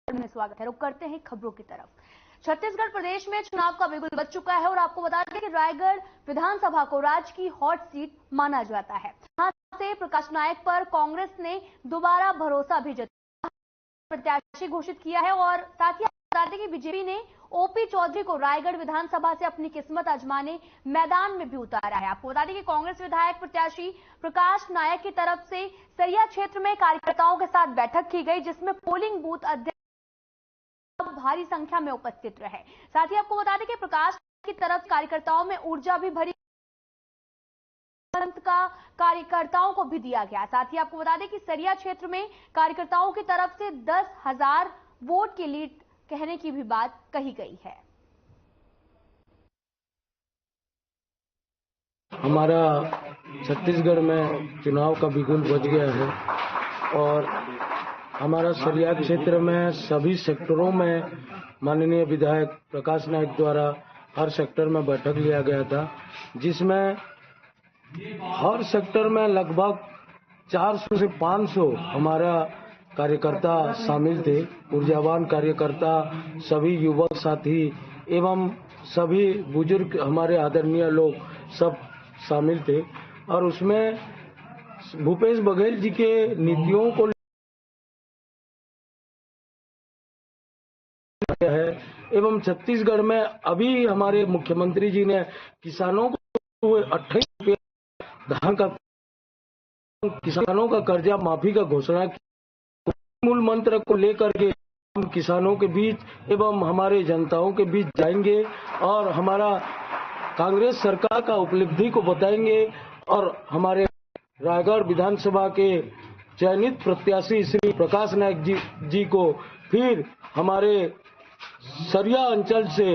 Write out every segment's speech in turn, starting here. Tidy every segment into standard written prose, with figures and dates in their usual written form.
में स्वागत है। रुक करते हैं खबरों की तरफ। छत्तीसगढ़ प्रदेश में चुनाव का बिगुल बज चुका है और आपको बता दें कि रायगढ़ विधानसभा को राज्य की हॉट सीट माना जाता है। यहां से प्रकाश नायक पर कांग्रेस ने दोबारा भरोसा भी जताया, प्रत्याशी घोषित किया है और साथ ही बता दें कि बीजेपी ने ओपी चौधरी को रायगढ़ विधानसभा से अपनी किस्मत आजमाने मैदान में भी उतारा है। आपको बता दें कि कांग्रेस विधायक प्रत्याशी प्रकाश नायक की तरफ से सरिया क्षेत्र में कार्यकर्ताओं के साथ बैठक की गई, जिसमें पोलिंग बूथ अध्यक्ष भारी संख्या में उपस्थित रहे। साथ ही आपको बता दें कि प्रकाश की तरफ कार्यकर्ताओं में ऊर्जा भी भरी का कार्यकर्ताओं को भी दिया गया। साथ ही आपको बता दें कि सरिया क्षेत्र में कार्यकर्ताओं की तरफ से 10,000 वोट की लीड कहने की भी बात कही गई है। हमारा छत्तीसगढ़ में चुनाव का बिगुल बज गया है और हमारा सरिया क्षेत्र में सभी सेक्टरों में माननीय विधायक प्रकाश नायक द्वारा हर सेक्टर में बैठक लिया गया था, जिसमें हर सेक्टर में लगभग 400 से 500 हमारा कार्यकर्ता शामिल थे। ऊर्जावान कार्यकर्ता, सभी युवक साथी एवं सभी बुजुर्ग हमारे आदरणीय लोग सब शामिल थे और उसमें भूपेश बघेल जी के नीतियों को है एवं छत्तीसगढ़ में अभी हमारे मुख्यमंत्री जी ने किसानों को 28 रुपये धान का किसानों का कर्जा माफी का घोषणा की। मूल मंत्र को लेकर के हम किसानों के बीच एवं हमारे जनताओं के बीच जाएंगे और हमारा कांग्रेस सरकार का उपलब्धि को बताएंगे और हमारे रायगढ़ विधानसभा के चयनित प्रत्याशी श्री प्रकाश नायक जी को फिर हमारे सरिया अंचल से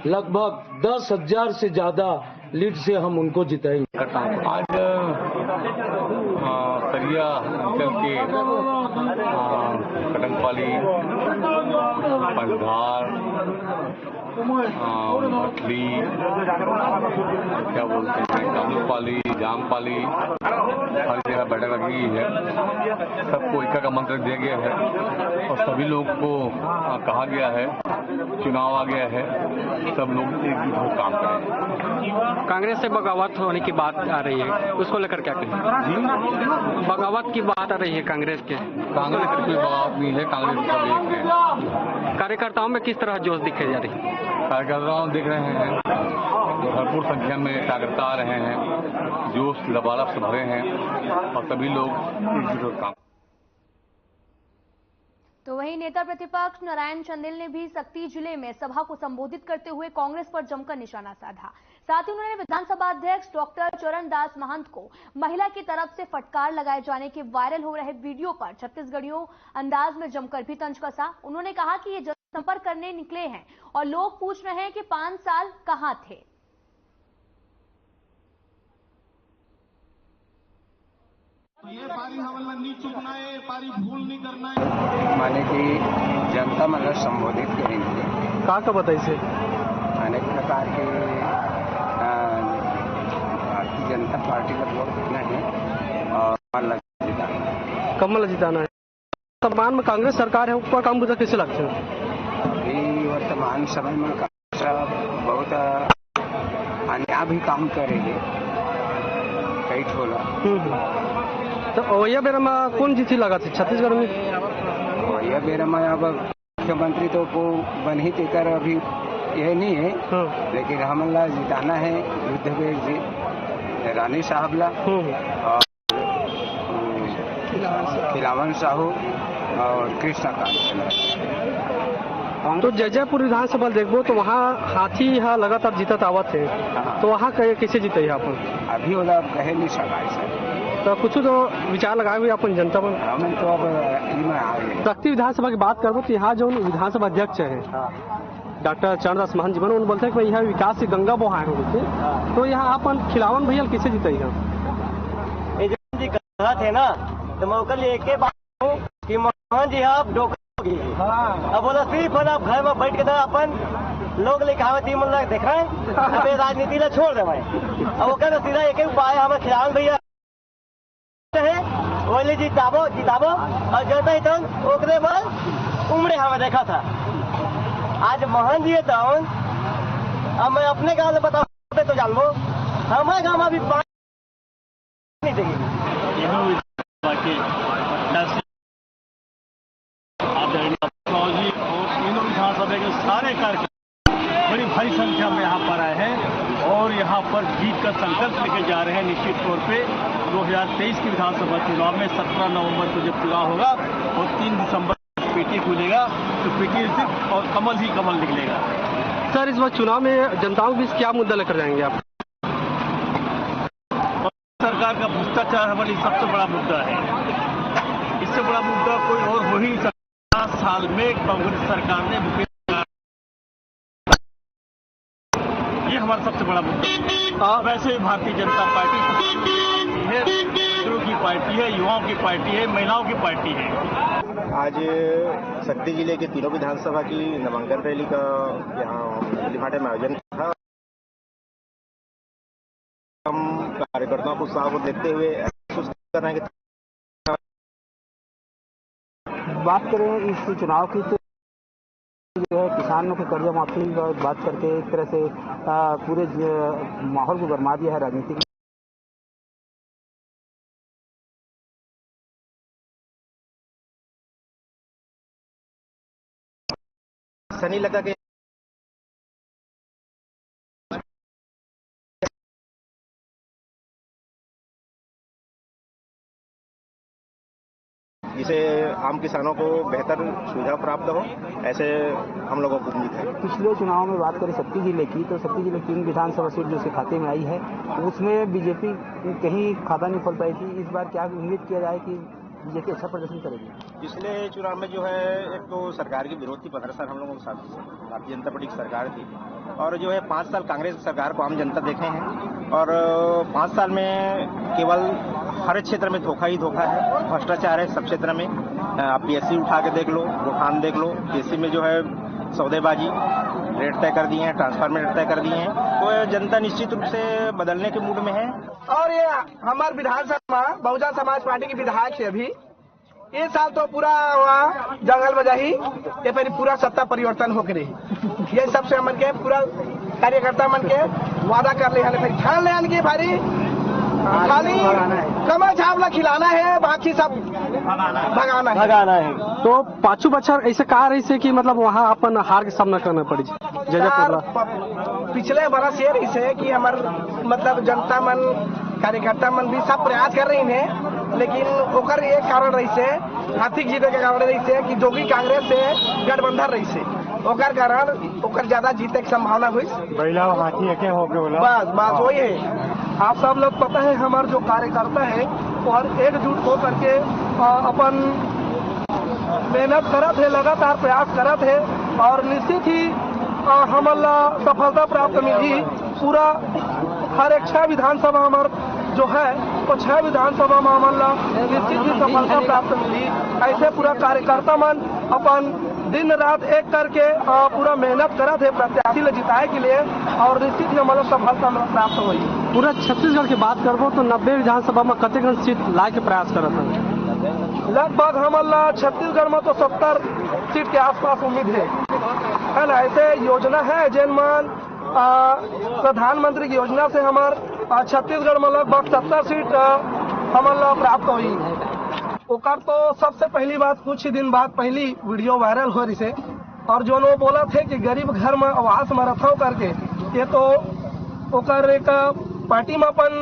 लगभग 10,000 से ज्यादा लीड से हम उनको जिताएंगे। आज सरिया अंचल के कटंगपाली, पंधार, मछली, क्या बोलते हैं, कामरूपाली, जामपाली, हर जगह बैठक लगी है। सबको एकता का मंत्र दिया गया है और सभी लोग को कहा गया है, चुनाव आ गया है, सब लोग एकजुट होकर काम करें। कांग्रेस से बगावत होने की बात आ रही है, उसको लेकर क्या कहें? बगावत की बात आ रही है कांग्रेस के। कांग्रेस की कोई बगावत नहीं है, कांग्रेस सब एक है। कार्यकर्ताओं में किस तरह जोश दिखे जा रही है? कार्यकर्ताओं देख रहे हैं भरपूर संख्या में कार्यकर्ता आ रहे हैं, जोश लबालब से भरे हैं और सभी लोग एकजुट होकर काम। तो वहीं नेता प्रतिपक्ष नारायण चंदेल ने भी सक्ती जिले में सभा को संबोधित करते हुए कांग्रेस पर जमकर निशाना साधा। साथ ही उन्होंने विधानसभा अध्यक्ष डॉक्टर चरणदास महंत को महिला की तरफ से फटकार लगाए जाने के वायरल हो रहे वीडियो पर छत्तीसगढ़ियों अंदाज में जमकर भी तंज कसा। उन्होंने कहा कि ये जनसंपर्क करने निकले हैं और लोग पूछ रहे हैं कि 5 साल कहां थे। ये पारी हमला नहीं चुकना है, पारी भूल नहीं करना है। माने कि जनता मतलब संबोधित करेंगे। कहा का बताइए से अनेक प्रकार के भारतीय जनता पार्टी का वोट देना है और कमल जिताना है। वर्तमान में कांग्रेस सरकार है, उसका काम बुझा कैसे लगता है? ये वर्तमान समय में कांग्रेस बहुत अन्याय भी काम करेगी कई ठोला। तो ओया बेरा में कौन जीती लगा थी छत्तीसगढ़ में? ओया बेरा में अब मुख्यमंत्री तो को बन ही देकर अभी यह नहीं है, लेकिन हमला जिताना है युद्धवीर जी रानी साहबला और खिलावन साहू और कृष्णा कांत। तो जयपुर विधानसभा देखो तो वहाँ हाथी यहाँ लगातार जीतत आवत है, तो वहाँ कैसे जीते है अपन? अभी वाला कहे नहीं सका तो कुछ तो विचार लगाए हुए अपन जनता पर। हम तो अब सक्ती विधानसभा की बात करो तो यहाँ जो विधानसभा अध्यक्ष है डॉक्टर चरणदास महंत जी बने, उन्होंने बोलते हैं कि यहाँ विकास से गंगा बहाए हो गए, तो यहाँ अपन खिलावन भैया कैसे जीते कहा थे ना, तो मैं कल एक कि मोहन जी आप डोकरोगी। अब बोला सिर्फ आप घर में बैठ के अपन लोग लिखावत मतलब देख रहे हैं, अब राजनीति छोड़ रहे हैं। अब वो कहते सीधा एक उपाय हमें खिलावन भैया है, बोले जिताबो जिताबो और जैसे तो ओकरे बाद उमड़े हमें देखा था। आज मोहन जी तो अब मैं अपने गाँव में बताओ तो जानबो हमारे गाँव में अभी पानी नहीं देगी। तीनों विधानसभा के सारे कार्यकर्ता बड़ी भारी संख्या में यहाँ पर आए हैं और यहाँ पर जीत का संकल्प लेके जा रहे हैं। निश्चित तौर पे 2023 के विधानसभा चुनाव में 17 नवंबर को जब चुनाव होगा और 3 दिसंबर पेटी खुलेगा तो पेटी सिर्फ और कमल ही कमल निकलेगा। सर, इस बार चुनाव में जनताओं के बीच क्या मुद्दा लेकर जाएंगे आप? सरकार का भ्रष्टाचार हमारी सबसे बड़ा मुद्दा है। इससे बड़ा मुद्दा कोई और हो ही नहीं सकता। 5 साल में कांग्रेस सरकार ने ये हमारा सबसे बड़ा मुद्दा है। वैसे ही भारतीय जनता पार्टी है, मित्रों की पार्टी है, युवाओं की पार्टी है, महिलाओं की पार्टी है। आज शक्ति जिले के तीनों विधानसभा की नामांकन रैली का यहाँ लिफाटे में आयोजन था। हम कार्यकर्ताओं को उत्साह को देखते हुए महसूस कर रहे हैं कि बात करें इस चुनाव की तो जो है किसानों के कर्जा माफी की बात करके एक तरह से पूरे माहौल को गरमा दिया है राजनीति। सनी लगा के जिसे आम किसानों को बेहतर सुविधा प्राप्त हो, ऐसे हम लोगों को उम्मीद है। पिछले चुनाव में बात करें शक्ति जिले की तो शक्ति जिले की 3 विधानसभा सीट जो खाते में आई है उसमें बीजेपी कहीं खाता नहीं खोल पाई थी। इस बार क्या उम्मीद किया जाए कि बीजेपी अच्छा प्रदर्शन करेगी? पिछले चुनाव में जो है एक तो सरकार की विरोध थी, 15 साल हम लोगों के साथ भारतीय जनता पार्टी की सरकार थी और जो है 5 साल कांग्रेस सरकार को आम जनता देखे हैं और 5 साल में केवल हर क्षेत्र में धोखा ही धोखा है, भ्रष्टाचार है सब क्षेत्र में। आप पीएससी उठा के देख लो, गोखान देख लो, पीएससी में जो है सौदेबाजी, रेट तय कर दिए हैं, ट्रांसफार्मर रेट तय कर दिए हैं, तो जनता निश्चित रूप से बदलने के मूड में है। और ये हमारे विधानसभा बहुजन समाज पार्टी के विधायक से अभी इस साल तो पूरा हुआ जंगल बजाही, ये फिर पूरा सत्ता परिवर्तन होकर रही। ये सबसे मन के पूरा कार्यकर्ता मन के वादा कर रहे हैं, फिर ठान ले के भारी खाली कमल छावला खिलाना है, बाकी सब भगाना है। तो पांचों बच्चा ऐसे कहा रही से कि मतलब वहाँ अपन हार के सामना करना पड़ी पिछले बरस ये रही से कि हमार मतलब जनता मन कार्यकर्ता मन भी सब प्रयास कर रही है, लेकिन ओकर एक कारण रही से आर्थिक जीते के कारण रही से कि जो भी कांग्रेस से गठबंधन रही से ओकर कारण ओकर ज्यादा जीते की संभावना हुई। बस वही है। आप सब लोग पता है हमारे जो कार्यकर्ता है और एकजुट होकर के अपन मेहनत करत है, लगातार प्रयास करत है और निश्चित ही हमारा सफलता प्राप्त मिली। पूरा हर एक 6 विधानसभा हमार जो है तो 6 विधानसभा में हमारा निश्चित ही सफलता प्राप्त मिली। ऐसे पूरा कार्यकर्ता मन अपन दिन रात एक करके पूरा मेहनत करत है प्रत्याशी ले जिताए के लिए और निश्चित ही हमारा सफलता प्राप्त हुई। पूरा छत्तीसगढ़ की बात करबो तो 90 विधानसभा में कतेक सीट ला के प्रयास करत है? लगभग हमारा छत्तीसगढ़ में तो 70 सीट के आसपास उम्मीद है ना। ऐसे योजना है जैन प्रधानमंत्री की योजना से हमारे छत्तीसगढ़ में लगभग 70 सीट हमारा प्राप्त हुई। ओकर तो सबसे पहली बात कुछ ही दिन बाद पहली वीडियो वायरल हो रही से और जो वो बोला थे कि गरीब घर में आवास में रखो करके, ये तो ओकर एक पार्टी में अपन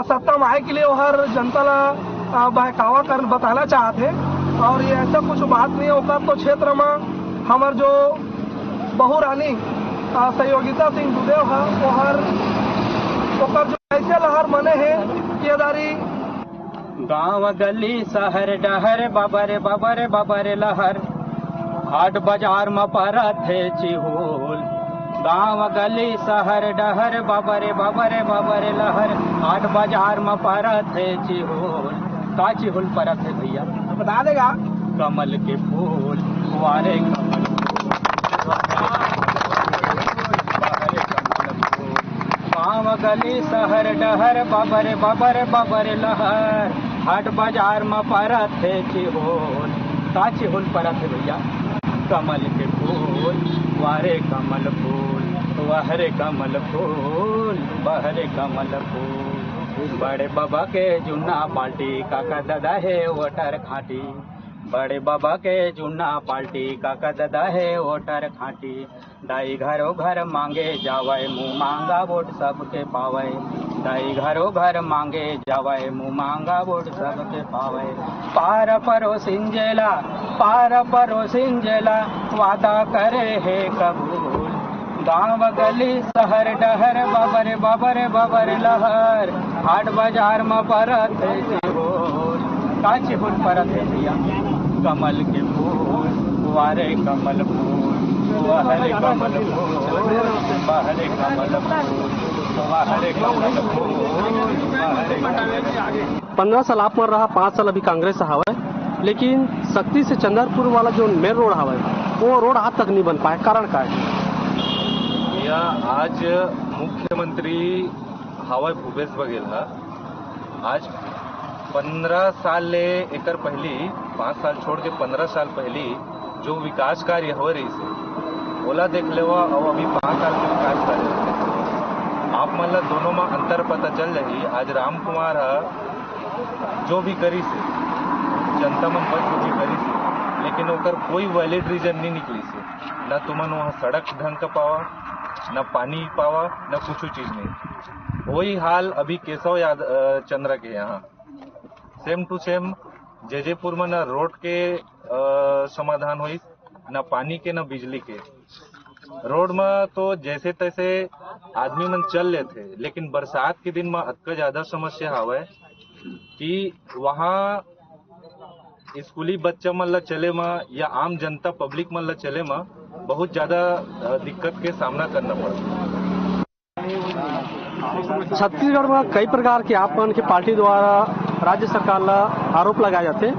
सत्ता में आए के लिए हर जनता ला बहकावा कर बताना चाहते और ये ऐसा कुछ बात नहीं है। ओकर तो क्षेत्र में हमार जो बहु रानी सहयोगिता सिंह दुदेव है वो हर ओकर जो ऐसे लहर मने है केदारी गांव गली शहर डहर बाबरे बाबरे बाबरे लहर हाट बाजार में परत है चिहोल। गांव गली शहर डहर बाबरे बाबरे बाबरे लहर हाट बाजार में परत है चिहोल। का चिहोल परत है भैया बता देगा? कमल के फूल वारे कमल गांव गली शहर डहर बाबरे बाबरे बाबरे लहर हाट बाजार में परत है चिहोल, का चिहोल परत है भैया? कमल के फूल, वारे कमल फूल, वहरे कमल फूल, बहरे कमल फूल। बड़े बाबा के जुन्ना पार्टी, काका दादा है वोटर खाटी। बड़े बाबा के जुन्ना पार्टी, काका दादा है वोटर खाटी। दाई घरों घर मांगे जावे, मुँह मांगा वोट सबके पावे। दाई घरों घर मांगे जावे, मुँह मांगा वोट सबके पावे। पार परो सिंजेला, पार परो सिंजेला, वादा करे है कबूल। गांव गली शहर डहर, बबर बबर बबर लहर। हाट बाजार में परत है चिहोल, का चिहोल परत है भैया? कमल के फूल, वारे कमल फूल, वहरे कमल फूल, बहरे कमल फूल, वहरे कमल फूल। 15 साल आप मर रहा, 5 साल अभी कांग्रेस हवा, लेकिन शक्ति से चंद्रपुर वाला जो मेन रोड हवा वो रोड आज तक नहीं बन पाया, कारण का है? आज मुख्यमंत्री हवा भूपेश बघेल आज 15 साल ले एकर पहली 5 साल छोड़ के 15 साल पहली जो विकास कार्य हो रही से ओला देख ले और अभी 5 साल के विकास कार्य आप मतलब दोनों में अंतर पता चल रही। आज राम कुमार जो भी करी से जनता मन बच जो भी करी से, लेकिन ओकर कोई वैलिड रीजन नहीं निकली से। न तुमन वहाँ सड़क ढंग का पावा, न पानी पावा, न कुछ चीज नहीं। वही हाल अभी केशव चंद्र के यहाँ सेम टू सेम जयपुर में न रोड के समाधान हुई, न पानी के, न बिजली के। रोड में तो जैसे तैसे आदमी मन चल लेते, लेकिन बरसात के दिन में अतका ज्यादा समस्या हवा कि वहाँ स्कूली बच्चा मन ला चले में या आम जनता पब्लिक मन ला चले में बहुत ज्यादा दिक्कत के सामना करना पड़ता। छत्तीसगढ़ में कई प्रकार के आप के पार्टी द्वारा राज्य सरकार ला आरोप लगाए जाते,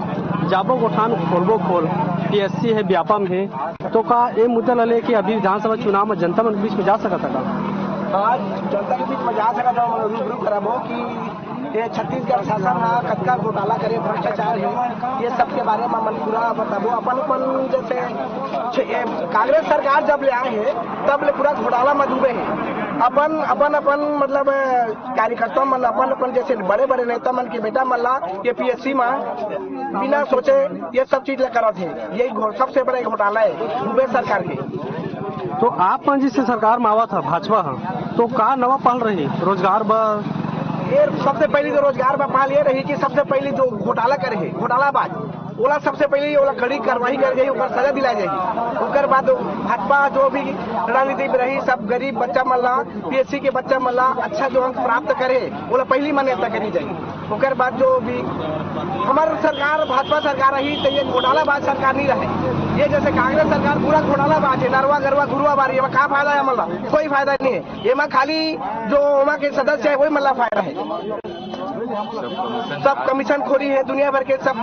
जाबो गोठान खोलबो खोल, पीएससी है, व्यापम है, तो का ये मुद्दा ले कि अभी विधानसभा चुनाव में जनता मन बीच में जा सकता था? आज जनता के बीच में जा सकता था, रूबरू कराबो कि ये छत्तीसगढ़ शासन कतका घोटाला करे, भ्रष्टाचार है, ये सब के बारे में मन पूरा बताबो। अपन जैसे कांग्रेस सरकार जब ले आए हैं तब ले पूरा घोटाला में डूबे हैं। अपन मतलब कार्यकर्ता मन अपन जैसे बड़े बड़े नेता मन के बेटा मन ला ये पीएससी में बिना सोचे ये सब चीज करत है। यही सबसे बड़ा घोटाला है भूपेश सरकार के। तो आप जिससे सरकार में आवा था भाजपा, तो का नवा पहल रही रोजगार ये सबसे पहली तो रोजगार में पहल ये रही कि सबसे पहली जो घोटाला करे है घोटालाबाज ओला सबसे पहले ओला कड़ी कार्रवाई कर गई, ऊपर सजा दिला जाएगी। उसके बाद भाजपा जो भी रणनीति में रही सब गरीब बच्चा मल्ला, पीएससी के बच्चा मल्ला अच्छा जो अंक प्राप्त करे ओला पहली मान्यता करी जाएगी। उसके बाद जो भी हमारी सरकार भाजपा सरकार रही तो ये घोटालाबाज सरकार नहीं रहे। ये जैसे कांग्रेस सरकार पूरा घोटालाबाज है, नरवा गरवा गुरुआ बारी है, क्या फायदा है मल्ला? कोई फायदा नहीं है। ये में खाली जो वहाँ के सदस्य है वही मल्ला फायदा है। सब कमीशन खोरी है दुनिया भर के, सब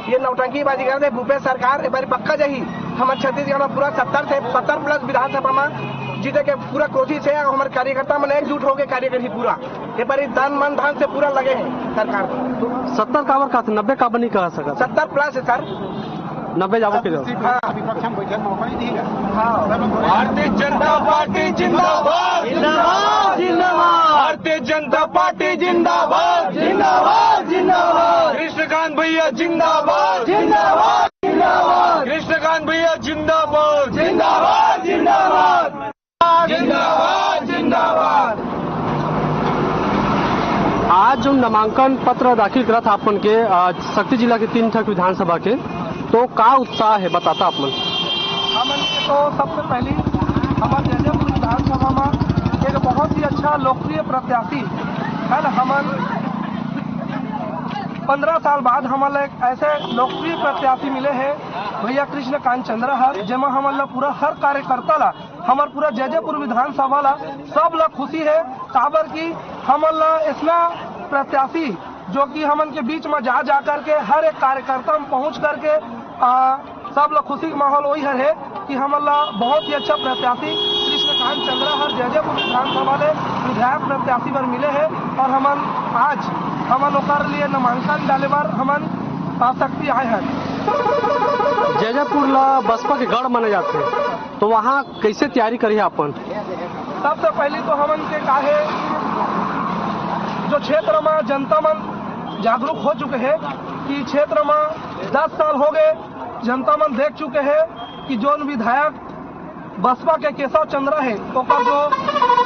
ये नौटंकीबाजी करते। भूपेश सरकार एक बार पक्का जही हमारे छत्तीसगढ़ में पूरा 70 प्लस विधानसभा में जीते के पूरा कोशिश है। हमारे कार्यकर्ता मन एकजुट होकर कार्य करी पूरा एक बार तन मन धन से पूरा लगे हैं सरकार को। 70 कावर का 90 कावर नहीं कह सका, 70 प्लस है सर, 90 जाओ के भारतीय जनता पार्टी जिंदाबाद जिंदाबाद जिंदाबाद, भारतीय जनता पार्टी जिंदाबाद जिंदाबाद जिंदाबाद, कृष्णकांत भैया जिंदाबाद जिंदाबाद जिंदाबाद, कृष्णकांत भैया जिंदाबाद जिंदाबाद जिंदाबाद जिंदाबाद जिंदाबाद। आज जो नामांकन पत्र दाखिल करा था अपन के शक्ति जिला के 3 ठक विधानसभा के, तो का उत्साह है बताता अपन? हमन के तो सबसे पहले हमारे जयपुर विधानसभा में एक बहुत ही अच्छा लोकप्रिय प्रत्याशी है ना। हमन 15 साल बाद हमारे एक ऐसे लोकप्रिय प्रत्याशी मिले हैं भैया कृष्णकांत चंद्र हर, जेमा हमारा पूरा हर कार्यकर्ता ला हमार पूरा जयपुर विधानसभा ला सब ला खुशी है। काबर की हमारा ऐसा प्रत्याशी जो कि हमन के बीच में जा करके हर एक कार्यकर्ता में पहुंच करके सब लोग खुशी का माहौल वही है कि हमारा बहुत ही अच्छा प्रत्याशी कृष्णकांत चंद्र हर जयपुर विधानसभा में विधायक प्रत्याशी पर मिले हैं। और हम आज हम लोग कर लिए नामांकन डाले बार हमन शक्ति आए हैं। जैजैपुर ला बसपा के गढ़ माने जाते हैं, तो वहाँ कैसे तैयारी करी अपन? सबसे पहले तो हमन के काहे जो क्षेत्र में जनता मन जागरूक हो चुके हैं कि क्षेत्र में 10 साल हो गए, जनता मन देख चुके हैं कि जो विधायक बसपा के केशव चंद्रा है तो का जो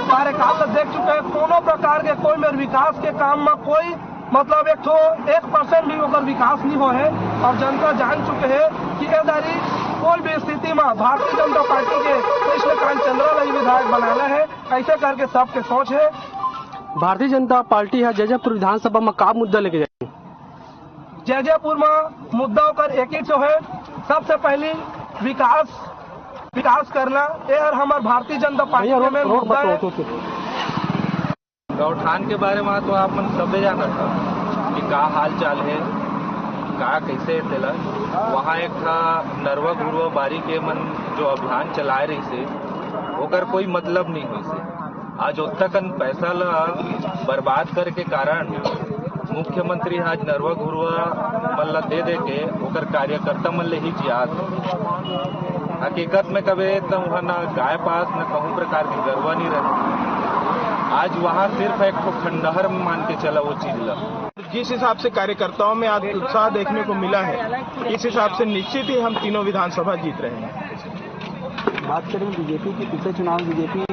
कार्यकाल देख चुके हैं, कोनो प्रकार के कोई मेरे विकास के काम में कोई मतलब 1% भी अगर विकास नहीं हो है। और जनता जान चुके हैं कि दारी कोई भी स्थिति में भारतीय जनता पार्टी के कृष्णकांत चंद्रा ने विधायक बनाना है, ऐसे करके सबके सोच है। भारतीय जनता पार्टी है जैजैपुर विधानसभा में का मुद्दा लेके जाएगी? जैजैपुर में मुद्दा कर एक ही है, सबसे पहले विकास करना, यह हमारे भारतीय जनता पार्टी में मुद्दा है। गौठान के बारे में तो आप मन सबे जाना था कि का हाल चाल है, का कैसे तेला। वहाँ एक था नरवा गुरुआ बारी के मन जो अभियान चलाए रही से ओकर कोई मतलब नहीं हुई से। आज उत्तकन पैसा ला बर्बाद करे के कारण मुख्यमंत्री आज नरवा गुरुआ मन ला दे के ओकर कार्यकर्ता मन ले ही जियात। हकीकत में कभी तो वहाँ न गाय पास न कहूँ प्रकार की गरवा नहीं रहती। आज वहाँ सिर्फ एक खंडहर मान के चला वो चीज ला। जिस हिसाब से कार्यकर्ताओं में आज उत्साह देखने को मिला है, इस हिसाब से निश्चित ही हम तीनों विधानसभा जीत रहे हैं। बात करें बीजेपी की, पिछले चुनाव बीजेपी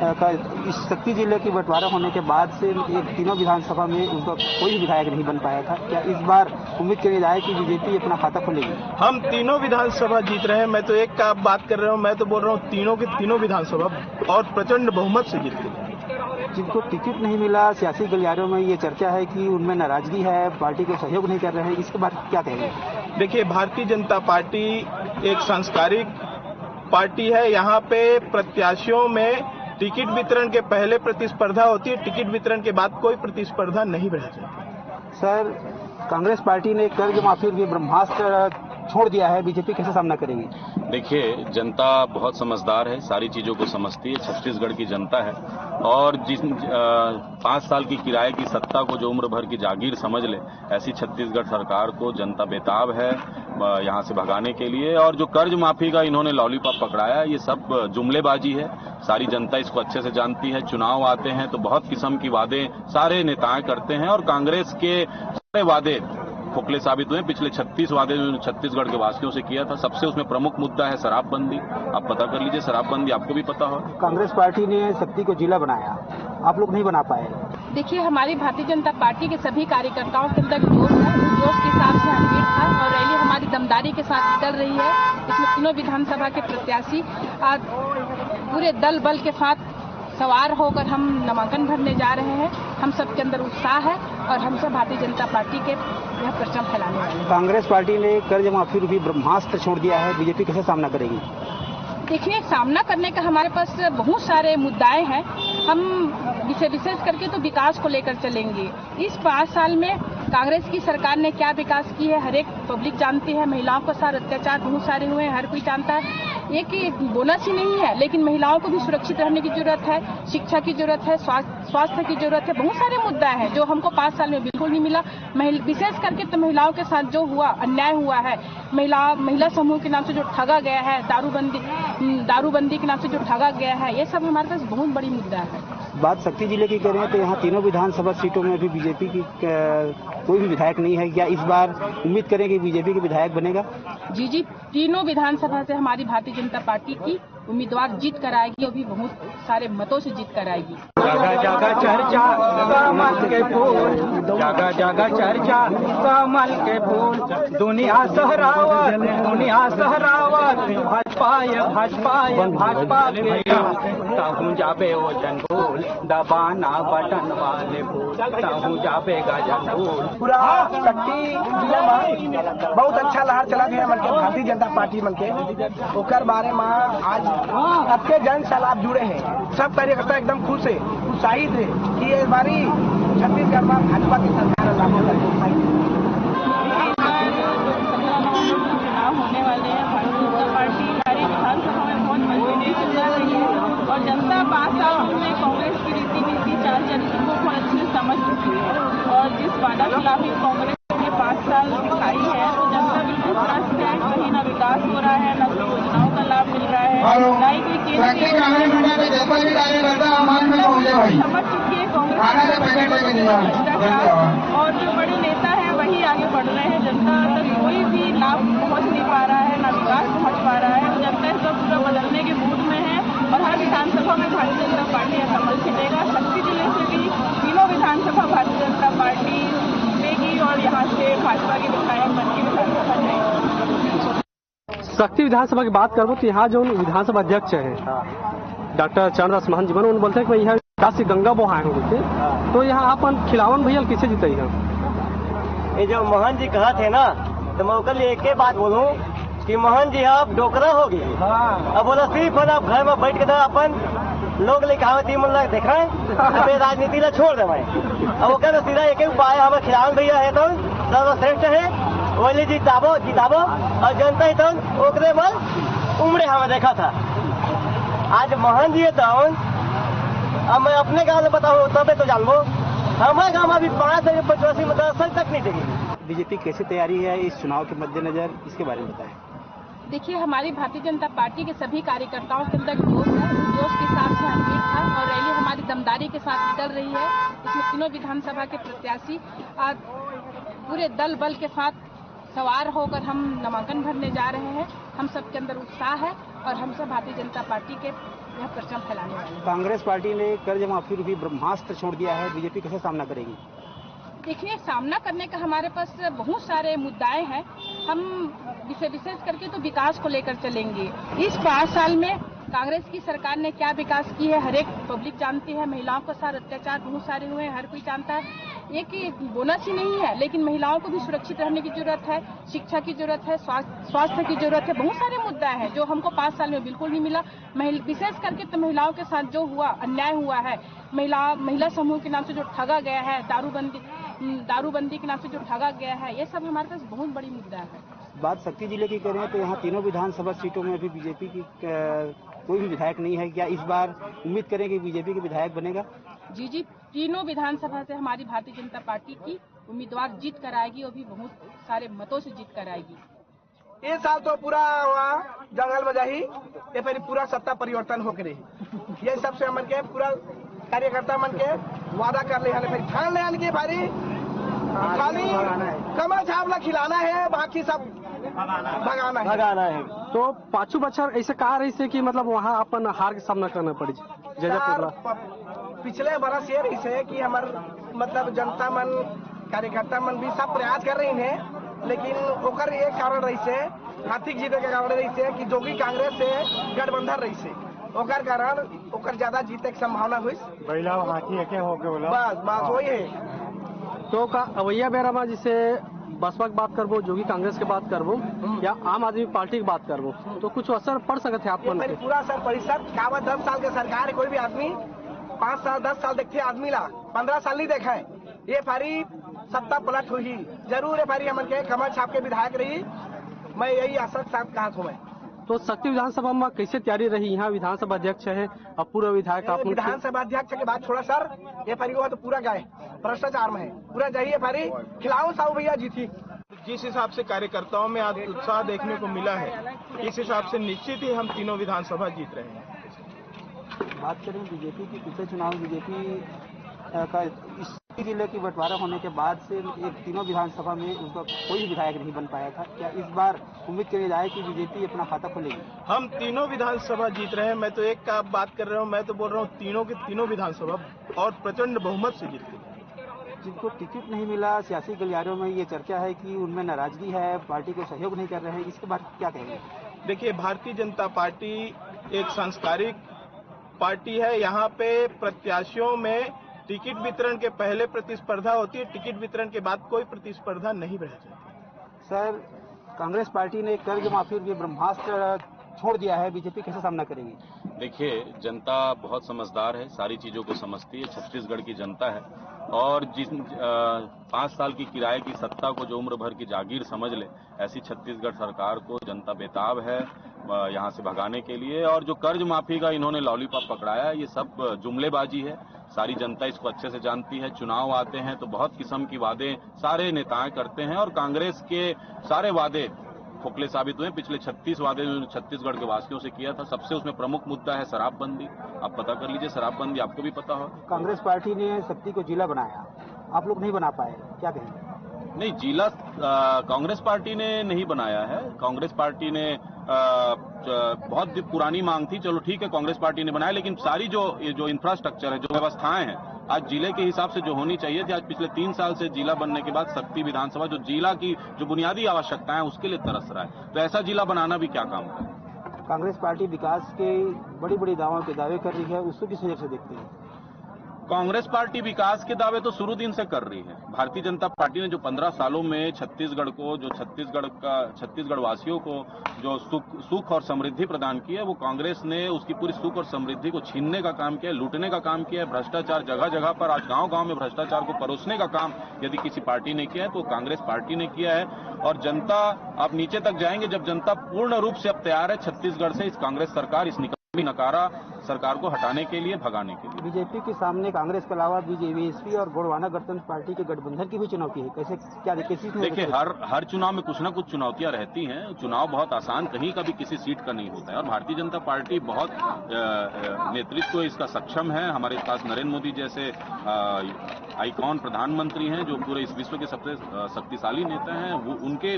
का इस शक्ति जिले की बंटवारा होने के बाद से एक तीनों विधानसभा में उनका कोई विधायक नहीं बन पाया था। क्या इस बार उम्मीद करी जाए कि बीजेपी अपना खाता खोलेगी? हम तीनों विधानसभा जीत रहे हैं। मैं तो एक का बात कर रहा हूँ, मैं तो बोल रहा हूँ तीनों के तीनों विधानसभा और प्रचंड बहुमत से जीत गए। जिनको टिकट नहीं मिला, सियासी गलियारों में ये चर्चा है कि उनमें नाराजगी है, पार्टी को सहयोग नहीं कर रहे हैं, इसके बाद क्या कहेंगे? देखिए, भारतीय जनता पार्टी एक सांस्कृतिक पार्टी है। यहाँ पे प्रत्याशियों में टिकट वितरण के पहले प्रतिस्पर्धा होती है, टिकट वितरण के बाद कोई प्रतिस्पर्धा नहीं बढ़ जाती। सर, कांग्रेस पार्टी ने कर्ज माफी और ब्रह्मास्त्र छोड़ दिया है, बीजेपी कैसे सामना करेगी? देखिए, जनता बहुत समझदार है, सारी चीजों को समझती है। छत्तीसगढ़ की जनता है और जिस 5 साल की किराए की सत्ता को जो उम्र भर की जागीर समझ ले, ऐसी छत्तीसगढ़ सरकार को जनता बेताब है यहां से भगाने के लिए। और जो कर्ज माफी का इन्होंने लॉलीपॉप पकड़ाया, ये सब जुमलेबाजी है। सारी जनता इसको अच्छे से जानती है। चुनाव आते हैं तो बहुत किस्म की वादे सारे नेताएं करते हैं और कांग्रेस के सारे वादे खोखले साबित हुए। पिछले 36 वादे जो छत्तीसगढ़ के वासियों से किया था, सबसे उसमें प्रमुख मुद्दा है शराबबंदी। आप पता कर लीजिए, शराबबंदी आपको भी पता हो। कांग्रेस पार्टी ने शक्ति को जिला बनाया, आप लोग नहीं बना पाए। देखिए, हमारी भारतीय जनता पार्टी के सभी कार्यकर्ताओं के अंदर जोश है, जोश के हिसाब से हम भीड़ था और रैली हमारी दमदारी के साथ निकल रही है। इसमें तीनों विधानसभा के प्रत्याशी आज पूरे दल बल के साथ सवार होकर हम नामांकन भरने जा रहे हैं। हम सबके अंदर उत्साह है और हम सब भारतीय जनता पार्टी के यह परचम फैलाने वाले हैं। कांग्रेस पार्टी ने कर्ज माफी रूपी ब्रह्मास्त्र छोड़ दिया है, बीजेपी कैसे सामना करेगी? देखिए, सामना करने का हमारे पास बहुत सारे मुद्दाएं हैं। हम विशेष करके तो विकास को लेकर चलेंगे। इस 5 साल में कांग्रेस की सरकार ने क्या विकास की है, हर एक पब्लिक जानती है। महिलाओं के साथ अत्याचार बहुत सारे हुए हैं, हर कोई जानता है। ये कि बोनस ही नहीं है, लेकिन महिलाओं को भी सुरक्षित रहने की जरूरत है, शिक्षा की जरूरत है, स्वास्थ्य की जरूरत है। बहुत सारे मुद्दा है जो हमको 5 साल में बिल्कुल नहीं मिला। विशेष करके तो महिलाओं के साथ जो हुआ अन्याय हुआ है, महिला समूह के नाम से जो ठगा गया है, दारूबंदी के नाम से जो ठगा गया है, ये सब हमारे पास बहुत बड़ी मुद्दा है। बात शक्ति जिले की करें तो यहाँ तीनों विधानसभा सीटों में अभी बीजेपी की कोई भी विधायक नहीं है। क्या इस बार उम्मीद करें कि बीजेपी के विधायक बनेगा? जी, तीनों विधानसभा से हमारी भारतीय जनता पार्टी की उम्मीदवार जीत कर आएगी और भी बहुत सारे मतों से जीत कर आएगी। जगह जगह चर्चा कमल के फूल, जगह जगह चर्चा कमल के फूल, दुनिया सहरावत भाजपा कहूँ जाबे ओ जनबूल, दबाना बटन वाले फूल, कहूँ जाबे गजनबूल। पूरा शक्ति जिला में बहुत अच्छा लहर चला गया मन के भारतीय जनता पार्टी मन के। ओकर बारे में आज सबके जन सैलाब जुड़े हैं, सब कार्यकर्ता एकदम खुश है, उत्साहित है कि इस बारी छत्तीसगढ़ में भाजपा की सरकार चुनाव होने वाले हैं। भारतीय जनता पार्टी हमारी विधानसभा में बहुत मजबूती से चल रही है और जनता 5 साल में कांग्रेस की रीति नीति चाल चलन को बहुत अच्छे से समझ चुकी है और खिलाफ कांग्रेस ने 5 साल दिखाई है तो जनता बिल्कुल त्रस्त है। कहीं ना विकास हो रहा है, ना योजनाओं का लाभ मिल रहा है, ना ही कोई केंद्र समझ चुकी है कांग्रेस और जो बड़े नेता हैं वही आगे बढ़ रहे हैं। जनता तक कोई भी लाभ पहुंच नहीं पा रहा है, ना विकास पहुंच पा रहा है। जनता इसका पूरा बदलने के मूड में है और हर विधानसभा में भारतीय जनता पार्टी का कमल खिलेगा। शक्ति जिले से भी तीनों विधानसभा भारतीय जनता पार्टी जीतेगी और यहाँ से भाजपा के विधायक बन के विधानसभा जाएंगे। शक्ति विधानसभा की बात करो तो यहाँ जो विधानसभा अध्यक्ष है डॉक्टर चरणदास महंत जी उन्होंने बोलते हैं कि यहाँ काशी गंगा बहाए होते तो यहाँ अपन खिलावन भैया किसे जीते हैं? ये जो मोहन जी कहा थे ना तो मैं कल एक ही बात बोलूं कि मोहन जी आप डोकरा हो गए। अब बोला सिर्फ आप घर में बैठ के तो अपन लोग लिखावती मुल्ला देखा है राजनीति ला छोड़ दे मैं। अब वो कहते सीधा एक ही उपाय हमारे खिलावन भैया है तो सर्वश्रेष्ठ है वही जिताबो और जनता ही तो ओकरे बल उमड़े हमें देखा था। आज मोहन जी तो अब मैं अपने गाँव में बताऊँ तबे तो जानबो हमारे गाँव में अभी 585 मतलब तक नहीं देगी। बीजेपी कैसी तैयारी है इस चुनाव के मद्देनजर, इसके बारे में बताएं। देखिए हमारी भारतीय जनता पार्टी के सभी कार्यकर्ताओं के अंदर जोश है, जोश के साथ से हम था और रैली हमारी दमदारी के साथ निकल रही है। इसमें तीनों विधानसभा के प्रत्याशी आज पूरे दल बल के साथ सवार होकर हम नामांकन भरने जा रहे हैं। हम सबके अंदर उत्साह है और हम सब भारतीय जनता पार्टी के यह परचम फैलाने वाले हैं। कांग्रेस पार्टी ने कर्ज माफी रूपी ब्रह्मास्त्र छोड़ दिया है, बीजेपी कैसे सामना करेगी? देखिए सामना करने का हमारे पास बहुत सारे मुद्दाएं हैं। हम विशेष करके तो विकास को लेकर चलेंगे। इस 5 साल में कांग्रेस की सरकार ने क्या विकास की है हर एक पब्लिक जानती है। महिलाओं के साथ अत्याचार बहुत सारे हुए हैं, हर कोई जानता है। एक बोनस ही नहीं है लेकिन महिलाओं को भी सुरक्षित रहने की जरूरत है, शिक्षा की जरूरत है, स्वास्थ्य की जरूरत है। बहुत सारे मुद्दा है जो हमको 5 साल में बिल्कुल नहीं मिला। विशेष करके तो महिलाओं के साथ जो हुआ अन्याय हुआ है, महिला समूह के नाम से जो ठगा गया है, दारूबंदी के नाम से जो ठगा गया है, ये सब हमारे पास बहुत बड़ी मुद्दा है। बात शक्ति जिले की करें तो यहाँ तीनों विधानसभा सीटों में अभी बीजेपी की कोई भी विधायक नहीं है। क्या इस बार उम्मीद करें कि बीजेपी के विधायक बनेगा? जी, तीनों विधानसभा से हमारी भारतीय जनता पार्टी की उम्मीदवार जीत कर आएगी और भी बहुत सारे मतों से जीत कर आएगी। ये साल तो पूरा हुआ जंगल में जाही, ये फिर पूरा सत्ता परिवर्तन होकर रही। ये सबसे मन के पूरा कार्यकर्ता मन के वादा कर ले फिर ठान ले के भारी खाली कमल छाप खिलाना है, बाकी सब भगाना है। तो 5 बच्चर ऐसे कहा रही से कि मतलब वहाँ अपन हार के सामना करना पड़ी पिछले बरस ये रही से कि हमार मतलब जनता मन कार्यकर्ता मन भी सब प्रयास कर रही है, लेकिन ओकर एक कारण रही से आर्थिक जीत के कारण रही से कि जोगी कांग्रेस से गठबंधन रही से ओकर कारण ओकर ज्यादा जीते की संभावना हुई। बस वही है। तो का अवैया बेरा में जिसे बसपा की बात करबो, जोगी कांग्रेस की बात करबो या आम आदमी पार्टी की बात करबो तो कुछ असर पड़ सकते है आप मन पे? पूरा असर पड़ी सर। 10 साल के सरकार है, कोई भी आदमी 5 साल 10 साल देखते आदमी ला 15 साल नहीं देखा है। ये फारी सत्ता पलट हुई जरूर है। फारी हमन के कमल छाप के विधायक रही, मैं यही आशा के साथ कहा हूँ। मैं तो शक्ति विधानसभा में कैसे तैयारी रही? यहाँ विधानसभा अध्यक्ष है और पूर्व विधायक आप विधानसभा अध्यक्ष के बाद छोड़ा सर, ये फारी हुआ तो पूरा गए भ्रष्टाचार में है, पूरा जाइए फारी खिलाओ साहू भैया जीती। जिस हिसाब से कार्यकर्ताओं में आज उत्साह देखने को मिला है, इस हिसाब से निश्चित ही हम तीनों विधानसभा जीत रहे हैं। बात करें बीजेपी की, पिछले चुनाव बीजेपी का इस जिले की बंटवारा होने के बाद से एक तीनों विधानसभा में उनका कोई विधायक नहीं बन पाया था। क्या इस बार उम्मीद करी जाए कि बीजेपी अपना खाता खोलेगी? हम तीनों विधानसभा जीत रहे हैं। मैं तो एक का बात कर रहा हूँ, मैं तो बोल रहा हूँ तीनों के तीनों विधानसभा और प्रचंड बहुमत से जीत गए। जिनको टिकट नहीं मिला, सियासी गलियारों में ये चर्चा है कि उनमें नाराजगी है, पार्टी को सहयोग नहीं कर रहे हैं, इसके बारे में क्या कहेंगे? देखिए, भारतीय जनता पार्टी एक सांस्कृतिक पार्टी है। यहाँ पे प्रत्याशियों में टिकट वितरण के पहले प्रतिस्पर्धा होती है, टिकट वितरण के बाद कोई प्रतिस्पर्धा नहीं रह जाती। सर, कांग्रेस पार्टी ने कर्ज माफी और ब्रह्मास्त्र छोड़ दिया है, बीजेपी कैसे सामना करेगी? देखिए, जनता बहुत समझदार है, सारी चीजों को समझती है। छत्तीसगढ़ की जनता है और जिस 5 साल की किराए की सत्ता को जो उम्र भर की जागीर समझ ले, ऐसी छत्तीसगढ़ सरकार को जनता बेताब है यहाँ से भगाने के लिए। और जो कर्ज माफी का इन्होंने लॉलीपॉप पकड़ाया, ये सब जुमलेबाजी है, सारी जनता इसको अच्छे से जानती है। चुनाव आते हैं तो बहुत किस्म की वादे सारे नेताएं करते हैं और कांग्रेस के सारे वादे खोखले साबित हुए। पिछले 36 वादे जो छत्तीसगढ़ के वासियों से किया था, सबसे उसमें प्रमुख मुद्दा है शराबबंदी। आप पता कर लीजिए, शराबबंदी आपको भी पता हो। कांग्रेस पार्टी ने शक्ति को जिला बनाया, आप लोग नहीं बना पाए, क्या कहेंगे? नहीं, जिला कांग्रेस पार्टी ने नहीं बनाया है। कांग्रेस पार्टी ने बहुत पुरानी मांग थी, चलो ठीक है कांग्रेस पार्टी ने बनाया, लेकिन सारी जो इंफ्रास्ट्रक्चर है, जो व्यवस्थाएं हैं आज जिले के हिसाब से जो होनी चाहिए थी, आज पिछले 3 साल से जिला बनने के बाद शक्ति विधानसभा जो जिला की जो बुनियादी आवश्यकताएं हैं उसके लिए तरस रहा है। तो ऐसा जिला बनाना भी क्या काम है। कांग्रेस पार्टी विकास के बड़ी बड़ी दावे कर रही है, उसको किस नजर से देखते हैं? कांग्रेस पार्टी विकास के दावे तो शुरू दिन से कर रही है। भारतीय जनता पार्टी ने जो 15 सालों में छत्तीसगढ़ को, जो छत्तीसगढ़ वासियों को जो सुख और समृद्धि प्रदान की है, वो कांग्रेस ने उसकी पूरी सुख और समृद्धि को छीनने का काम किया है, लूटने का काम किया है। भ्रष्टाचार जगह जगह पर, आज गांव-गांव में भ्रष्टाचार को परोसने का काम यदि किसी पार्टी ने किया है तो कांग्रेस पार्टी ने किया है। और जनता, आप नीचे तक जाएंगे, जब जनता पूर्ण रूप से अब तैयार है छत्तीसगढ़ से इस कांग्रेस सरकार, इस नकारा सरकार को हटाने के लिए, भगाने के लिए। बीजेपी के सामने कांग्रेस के अलावा बीजेपी और गोंडवाना गणतंत्र पार्टी के गठबंधन की भी चुनौती है। कैसे, क्या देखिए, हर चुनाव में कुछ न कुछ चुनौतियां रहती हैं। चुनाव बहुत आसान कहीं का भी किसी सीट का नहीं होता है और भारतीय जनता पार्टी बहुत नेतृत्व इसका सक्षम है। हमारे पास नरेंद्र मोदी जैसे आइकॉन प्रधानमंत्री हैं जो पूरे इस विश्व के सबसे शक्तिशाली नेता हैं, वो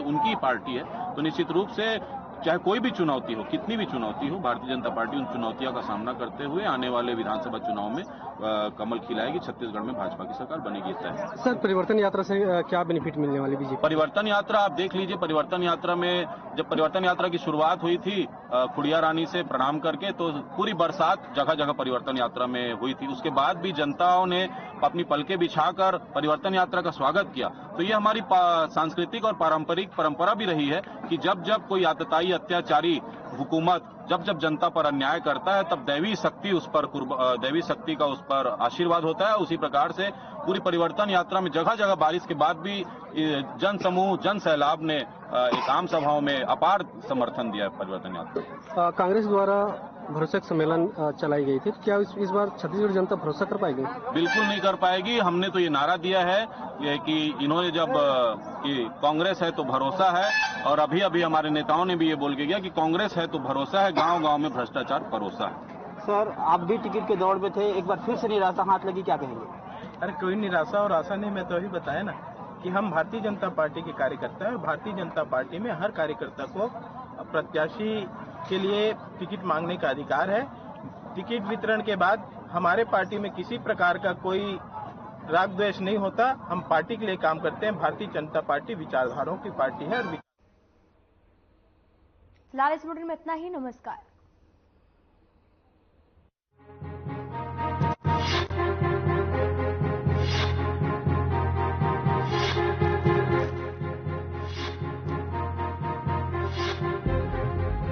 उनकी पार्टी है। तो निश्चित रूप से चाहे कोई भी चुनौती हो, कितनी भी चुनौती हो, भारतीय जनता पार्टी उन चुनौतियों का सामना करते हुए आने वाले विधानसभा चुनाव में कमल खिलाएगी। छत्तीसगढ़ में भाजपा की सरकार बनेगी तय। सर, परिवर्तन यात्रा से क्या बेनिफिट मिलने वाली बीजेपी? परिवर्तन यात्रा आप देख लीजिए। परिवर्तन यात्रा में जब परिवर्तन यात्रा की शुरुआत हुई थी खुड़िया रानी से प्रणाम करके, तो पूरी बरसात जगह जगह परिवर्तन यात्रा में हुई थी। उसके बाद भी जनताओं ने अपनी पलकें बिछाकर परिवर्तन यात्रा का स्वागत किया। तो ये हमारी सांस्कृतिक और पारंपरिक परंपरा भी रही है कि जब जब कोई आतताई अत्याचारी हुकूमत जब जनता पर अन्याय करता है, तब दैवी शक्ति का उस पर आशीर्वाद होता है। उसी प्रकार से पूरी परिवर्तन यात्रा में जगह जगह बारिश के बाद भी जन समूह, जन सैलाब ने एक आम सभाओं में अपार समर्थन दिया है परिवर्तन यात्रा। कांग्रेस द्वारा भरोसा सम्मेलन चलाई गई थी, तो क्या इस बार छत्तीसगढ़ जनता भरोसा कर पाएगी? बिल्कुल नहीं कर पाएगी। हमने तो ये नारा दिया है कि इन्होंने जब कि कांग्रेस है तो भरोसा है, और अभी अभी हमारे नेताओं ने भी ये बोल के गया कि कांग्रेस है तो भरोसा है, गांव-गांव में भ्रष्टाचार परोसा है। सर, आप भी टिकट के दौड़ में थे, एक बार फिर से निराशा हाथ लगी, क्या कहेंगे? अरे कोई निराशा और आशा नहीं, मैं तो अभी बताया ना कि हम भारतीय जनता पार्टी के कार्यकर्ता हैं और भारतीय जनता पार्टी में हर कार्यकर्ता को प्रत्याशी के लिए टिकट मांगने का अधिकार है। टिकट वितरण के बाद हमारे पार्टी में किसी प्रकार का कोई राग द्वेष नहीं होता। हम पार्टी के लिए काम करते हैं। भारतीय जनता पार्टी विचारधाराओं की पार्टी है। और फिलहाल इस बुलेटिन में इतना ही। नमस्कार।